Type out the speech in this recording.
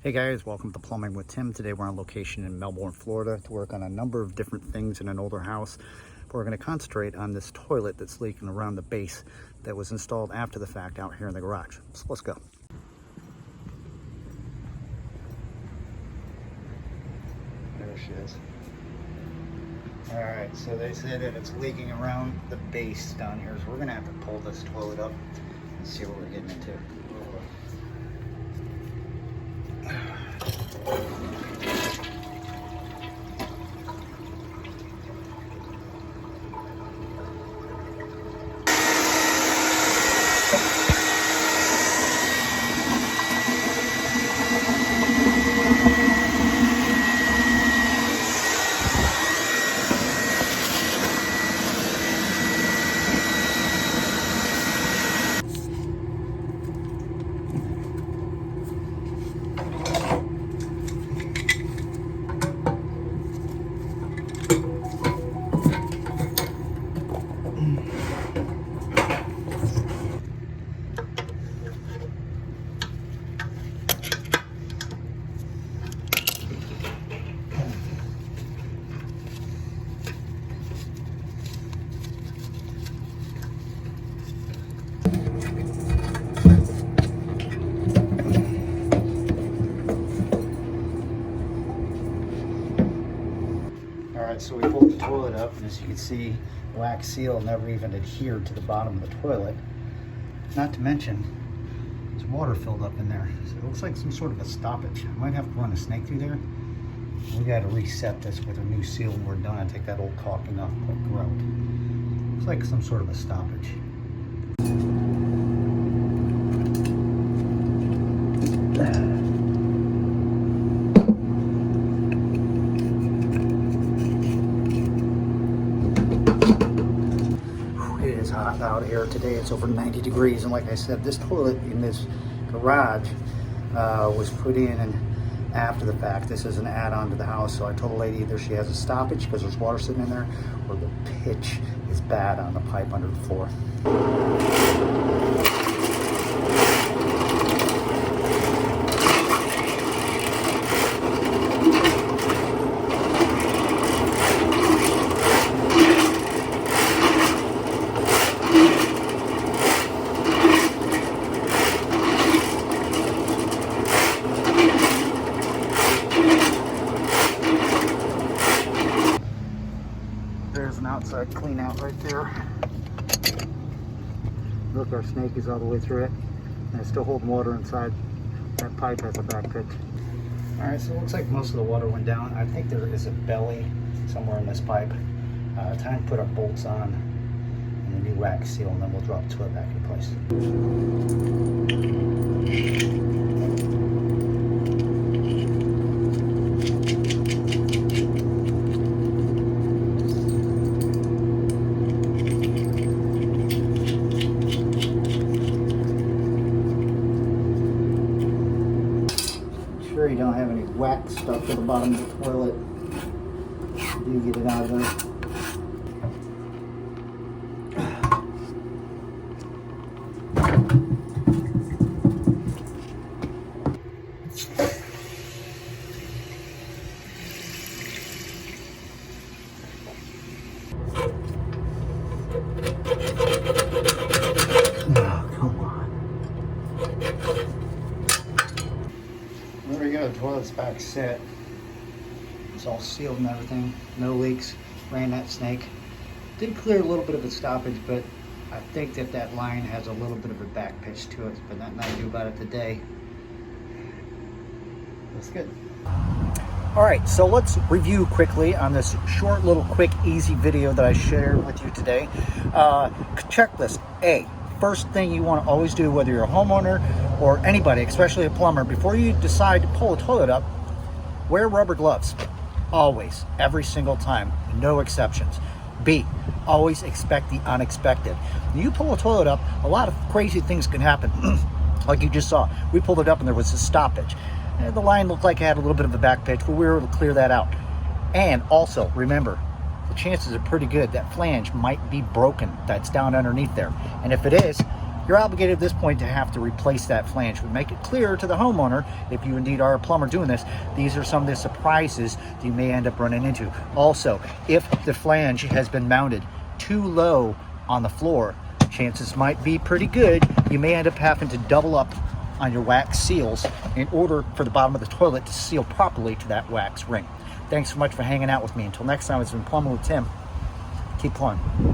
Hey guys, welcome to Plumbing with Tim. Today we're on location in Melbourne, Florida to work on a number of different things in an older house. But we're going to concentrate on this toilet that's leaking around the base that was installed after the fact out here in the garage. So let's go. There she is. Alright, so they said that it's leaking around the base down here, so we're going to have to pull this toilet up and see what we're getting into. So we pulled the toilet up, and as you can see, the wax seal never even adhered to the bottom of the toilet. Not to mention, there's water filled up in there. So it looks like some sort of a stoppage. I might have to run a snake through there. We got to reset this with a new seal when we're done and take that old caulking off and put grout. Looks like some sort of a stoppage. Hot out here today. It's over 90 degrees, and like I said, this toilet in this garage was put in after the fact. This is an add-on to the house, so I told the lady either she has a stoppage because there's water sitting in there, or the pitch is bad on the pipe under the floor. There's an outside clean out right there. Look, our snake is all the way through it. And it's still holding water inside. That pipe has a back pitch. Alright, so it looks like most of the water went down. I think there is a belly somewhere in this pipe. Time to put our bolts on and a new wax seal, and then we'll drop the toilet back in place. Sure you don't have any wax stuck to the bottom of the toilet. You do get it out of there. There we go, the toilet's back set. It's all sealed and everything, no leaks. Ran that snake. Did clear a little bit of a stoppage, but I think that line has a little bit of a back pitch to it, but nothing I can do about it today. That's good. All right, so let's review quickly on this short, little, quick, easy video that I shared with you today. Checklist A. First thing you want to always do, whether you're a homeowner or anybody, especially a plumber, before you decide to pull a toilet up, wear rubber gloves. Always, every single time, no exceptions. B, always expect the unexpected. When you pull a toilet up, a lot of crazy things can happen. Like you just saw, we pulled it up and there was a stoppage. And the line looked like it had a little bit of a back pitch, but we were able to clear that out. And also, remember, the chances are pretty good that flange might be broken that's down underneath there. And if it is, you're obligated at this point to have to replace that flange. We make it clear to the homeowner, if you indeed are a plumber doing this, these are some of the surprises that you may end up running into. Also, if the flange has been mounted too low on the floor, chances might be pretty good you may end up having to double up on your wax seals in order for the bottom of the toilet to seal properly to that wax ring. Thanks so much for hanging out with me. Until next time, it's been Plumbing with Tim. Keep plumbing.